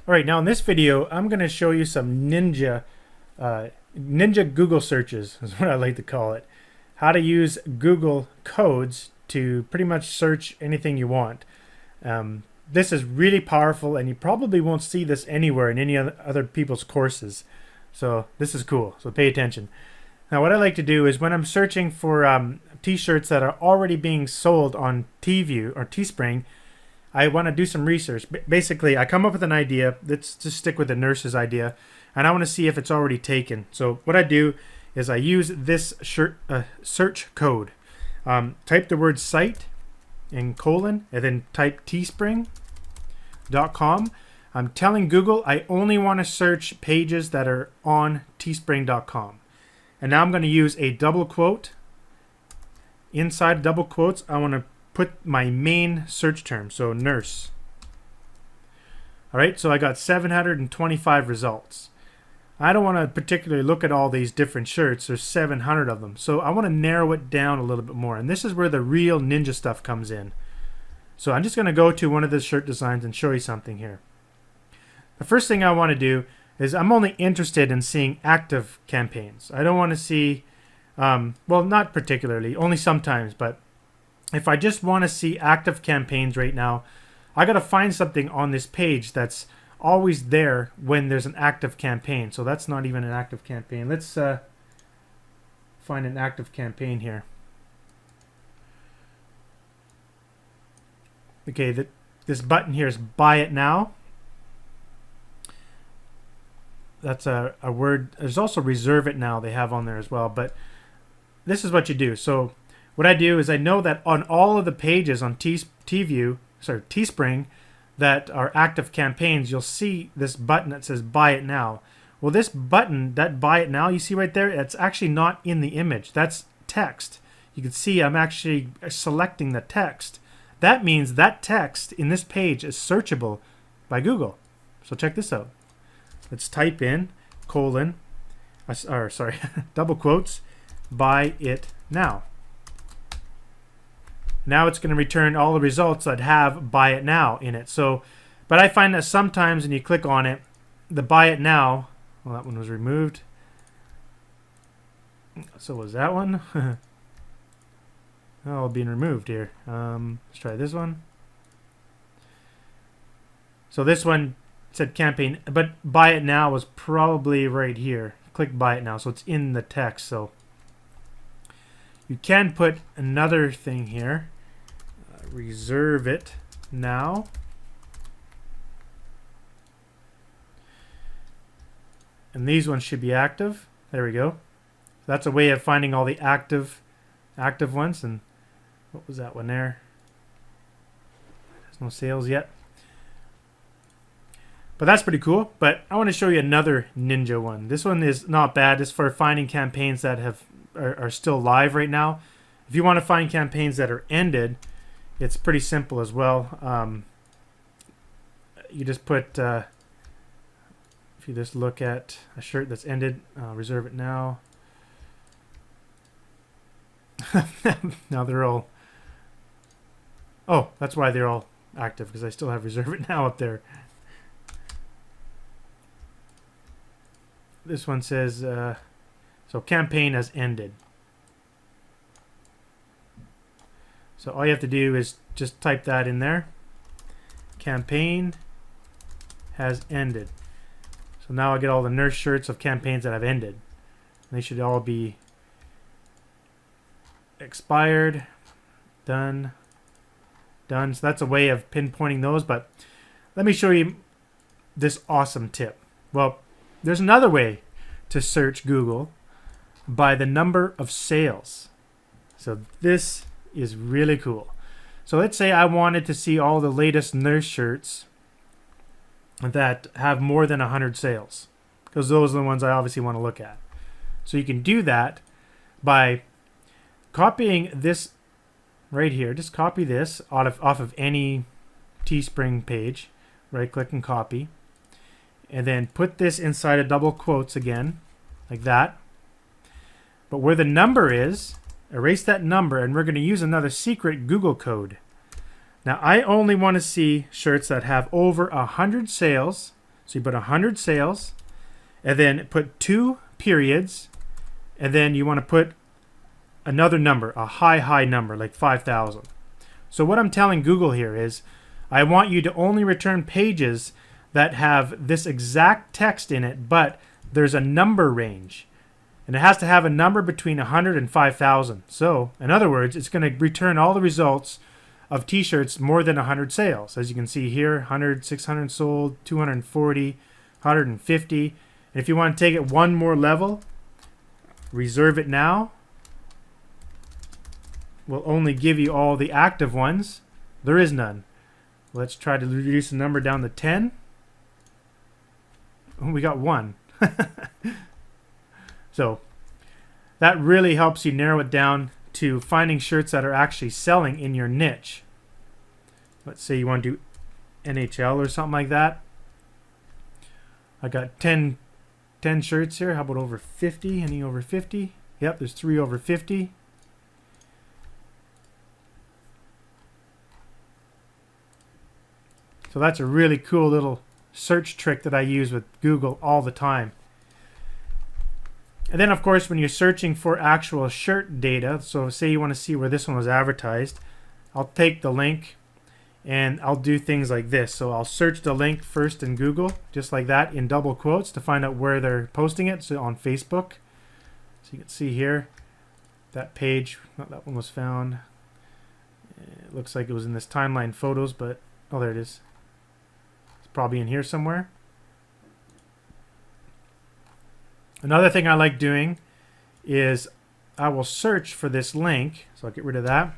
Alright, now in this video I'm going to show you some ninja Google searches is what I like to call it. How to use Google codes to pretty much search anything you want. This is really powerful and you probably won't see this anywhere in any other people's courses. So this is cool, so pay attention. Now what I like to do is when I'm searching for t-shirts that are already being sold on TView or Teespring, I want to do some research. Basically, I come up with an idea. Let's just stick with the nurse's idea. And I want to see if it's already taken. So what I do is I use this search code. Type the word site in colon and then type teespring.com. I'm telling Google I only want to search pages that are on teespring.com. And now I'm going to use a double quote. Inside double quotes, I want to put my main search term, so nurse. Alright, so I got 725 results. I don't want to particularly look at all these different shirts. There's 700 of them. So I want to narrow it down a little bit more. And this is where the real ninja stuff comes in. So I'm just going to go to one of the shirt designs and show you something here. The first thing I want to do is I'm only interested in seeing active campaigns. I don't want to see, well, not particularly, only sometimes, but if I just want to see active campaigns right now, I got to find something on this page that's always there when there's an active campaign. So that's not even an active campaign. Let's find an active campaign here. Okay, this button here is buy it now. That's a word. There's also reserve it now they have on there as well. But this is what you do. So what I do is I know that on all of the pages on Teespring that are active campaigns, you'll see this button that says buy it now. Well, this button, that buy it now, you see right there, it's actually not in the image. That's text. You can see I'm actually selecting the text. That means that text in this page is searchable by Google. So check this out. Let's type in colon, or sorry, double quotes, buy it now. Now it's going to return all the results that have buy it now in it. So, but I find that sometimes when you click on it, the buy it now, well, that one was removed. So was that one? Oh, being removed here. Let's try this one. So this one said campaign, but buy it now was probably right here. Click buy it now, so it's in the text. So you can put another thing here. Reserve it now. And these ones should be active. There we go. That's a way of finding all the active ones. And what was that one there? There's no sales yet. But that's pretty cool. But I want to show you another ninja one. This one is not bad. It's for finding campaigns that are still live right now. If you want to find campaigns that are ended, it's pretty simple as well. You just put, if you just look at a shirt that's ended, reserve it now. Now they're all, oh, that's why they're all active, because I still have reserve it now up there. This one says, so campaign has ended. So all you have to do is just type that in there. Campaign has ended. So now I get all the nurse shirts of campaigns that have ended. They should all be expired, done, done. So that's a way of pinpointing those. But let me show you this awesome tip. Well, there's another way to search Google by the number of sales. So this is really cool. So let's say I wanted to see all the latest nurse shirts that have more than 100 sales, because those are the ones I obviously want to look at. So you can do that by copying this right here. Just copy this off of any Teespring page. Right click and copy, and then put this inside of double quotes again, like that. But where the number is, erase that number, and we're going to use another secret Google code. Now I only want to see shirts that have over 100 sales. So you put 100 sales, and then put 2 periods, and then you want to put another number, a high number, like 5,000. So what I'm telling Google here is, I want you to only return pages that have this exact text in it, but there's a number range. And it has to have a number between 100 and 5,000. So, in other words, it's going to return all the results of t-shirts more than 100 sales. As you can see here, 100, 600 sold, 240, 150. And if you want to take it one more level, reserve it now. Will only give you all the active ones. There is none. Let's try to reduce the number down to 10. Oh, we got 1. So that really helps you narrow it down to finding shirts that are actually selling in your niche. Let's say you want to do NHL or something like that. I got 10 shirts here. How about over 50? Any over 50? Yep, there's 3 over 50. So that's a really cool little search trick that I use with Google all the time. And then, of course, when you're searching for actual shirt data, so say you want to see where this one was advertised, I'll take the link and I'll do things like this. So I'll search the link first in Google, just like that, in double quotes to find out where they're posting it. So on Facebook. So you can see here, that page, that one was found. It looks like it was in this timeline photos, but, oh, there it is. It's probably in here somewhere. Another thing I like doing is I will search for this link, so I'll get rid of that,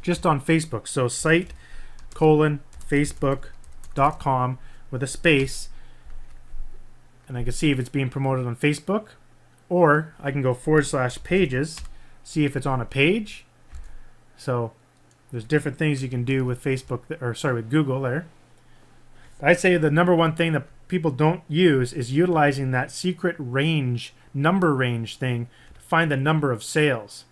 just on Facebook. So site:facebook.com with a space, and I can see if it's being promoted on Facebook, or I can go /pages, see if it's on a page. So there's different things you can do with Facebook, or sorry, with Google there. I'd say the number one thing that people don't use is utilizing that secret range, number range thing to find the number of sales.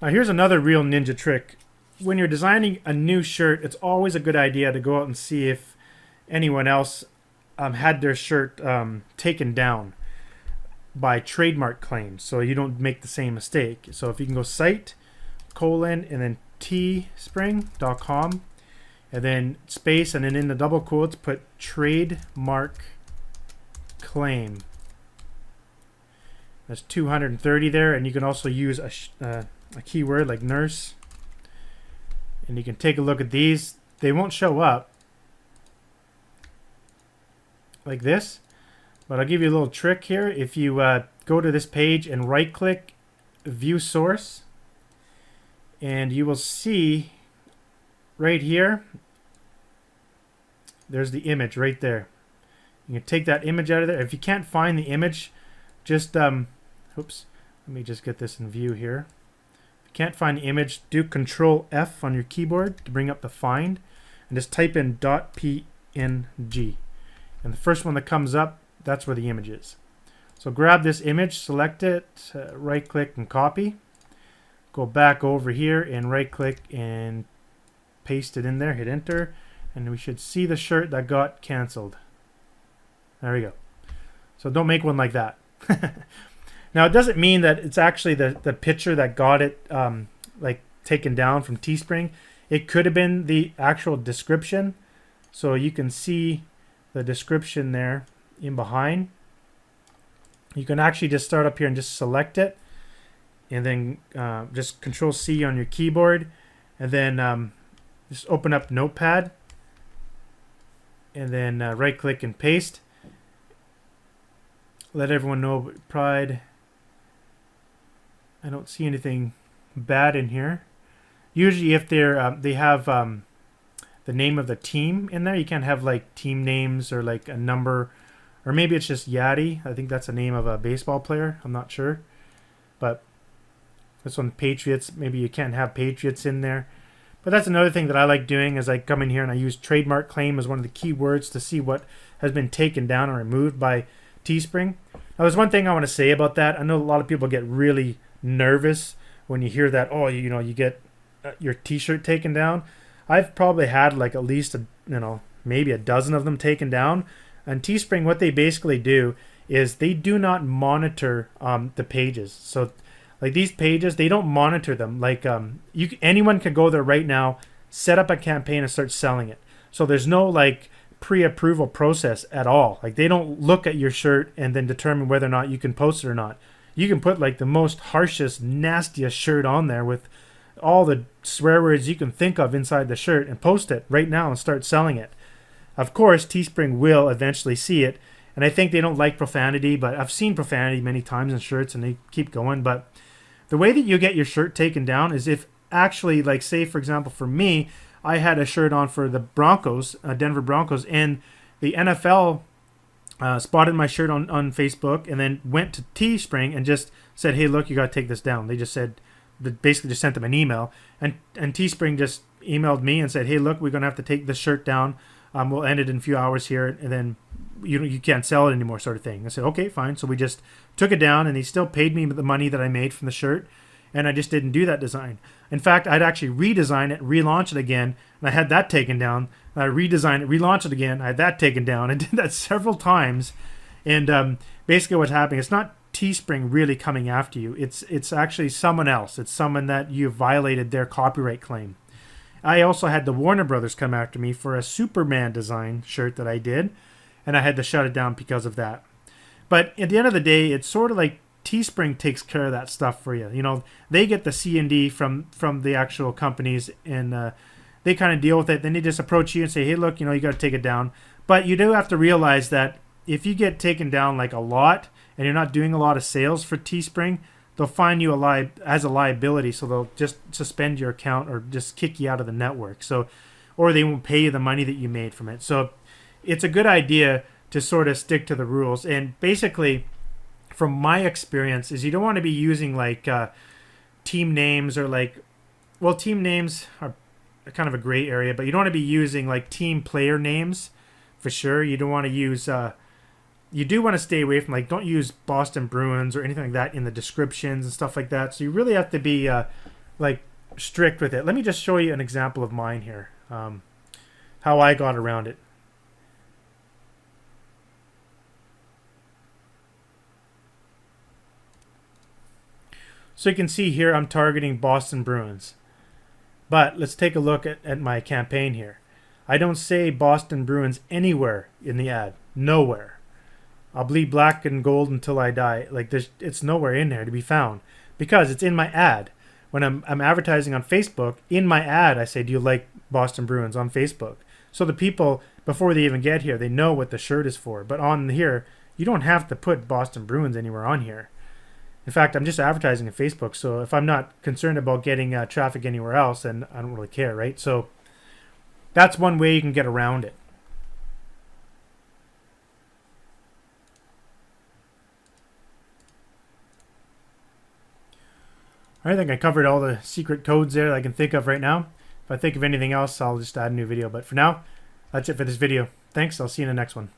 Now here's another real ninja trick. When you're designing a new shirt, it's always a good idea to go out and see if anyone else had their shirt taken down by trademark claims, so you don't make the same mistake. So if you can go site:, and then teespring.com, and then space, and then in the double quotes put trademark claim. That's 230 there, and you can also use a keyword like nurse, and you can take a look at these. They won't show up like this, but I'll give you a little trick here. If you go to this page and right click view source, and you will see right here, there's the image right there. You can take that image out of there. If you can't find the image, just oops, let me just get this in view here. If you can't find the image, do Control F on your keyboard to bring up the find, and just type in .png, and the first one that comes up, that's where the image is. So grab this image, select it, right click and copy. Go back over here and right click and paste it in there, hit enter, and we should see the shirt that got canceled. There we go. So don't make one like that. Now it doesn't mean that it's actually the picture that got it like taken down from Teespring. It could have been the actual description. So you can see the description there in behind. You can actually just start up here and just select it, and then just Control C on your keyboard, and then just open up Notepad, and then right click and paste. Let everyone know Pride. I don't see anything bad in here. Usually if they're they have the name of the team in there, you can't have like team names or like a number, or maybe it's just Yachty. I think that's the name of a baseball player. I'm not sure. But this one, Patriots, maybe you can't have Patriots in there. But that's another thing that I like doing, is I come in here and I use trademark claim as one of the keywords to see what has been taken down or removed by Teespring. Now there's one thing I want to say about that. I know a lot of people get really nervous when you hear that, oh, you get your t-shirt taken down. I've probably had like at least maybe a dozen of them taken down. And Teespring, what they basically do is they do not monitor the pages. So like these pages, they don't monitor them. Like anyone can go there right now, set up a campaign and start selling it. So there's no like pre-approval process at all. Like they don't look at your shirt and then determine whether or not you can post it or not. You can put like the most harshest, nastiest shirt on there with all the swear words you can think of inside the shirt and post it right now and start selling it. Of course, Teespring will eventually see it, and I think they don't like profanity, but I've seen profanity many times in shirts and they keep going. But the way that you get your shirt taken down is if actually, like say for example for me, I had a shirt on for the Broncos, Denver Broncos, and the NFL spotted my shirt on Facebook and then went to Teespring and just said, hey, look, you got to take this down. They just said, basically just sent them an email. And Teespring just emailed me and said, hey, look, we're going to have to take this shirt down. We'll end it in a few hours here, and then you can't sell it anymore, sort of thing. I said, okay, fine. So we just took it down, and they still paid me the money that I made from the shirt, and I just didn't do that design. In fact, I'd actually redesign it, relaunch it again, and I had that taken down. I redesigned it, relaunched it again, I had that taken down. I did that several times, and basically what's happening, it's not Teespring really coming after you. It's actually someone else. It's someone that you've violated their copyright claim. I also had the Warner Brothers come after me for a Superman design shirt that I did, and I had to shut it down because of that. But at the end of the day, it's sort of like Teespring takes care of that stuff for you. You know, they get the C&D from the actual companies, and they kind of deal with it. Then they just approach you and say, hey, look, you got to take it down. But you do have to realize that if you get taken down like a lot and you're not doing a lot of sales for Teespring, they'll find you as a liability, so they'll just suspend your account or just kick you out of the network. So, or they won't pay you the money that you made from it. So it's a good idea to sort of stick to the rules. And basically, from my experience, is you don't want to be using like team names or like, well, team names are kind of a gray area, but you don't want to be using like team player names for sure. You don't want to use you do want to stay away from, like, don't use Boston Bruins or anything like that in the descriptions and stuff like that. So you really have to be like strict with it. Let me just show you an example of mine here, how I got around it. So you can see here I'm targeting Boston Bruins. But let's take a look at my campaign here. I don't say Boston Bruins anywhere in the ad. Nowhere. I'll bleed black and gold until I die. Like it's nowhere in there to be found because it's in my ad. When I'm advertising on Facebook, in my ad I say, do you like Boston Bruins on Facebook? So the people, before they even get here, they know what the shirt is for. But on here, you don't have to put Boston Bruins anywhere on here. In fact, I'm just advertising on Facebook, so if I'm not concerned about getting traffic anywhere else, then I don't really care, right? So that's one way you can get around it. I think I covered all the secret codes there that I can think of right now. If I think of anything else, I'll just add a new video. But for now, that's it for this video. Thanks. I'll see you in the next one.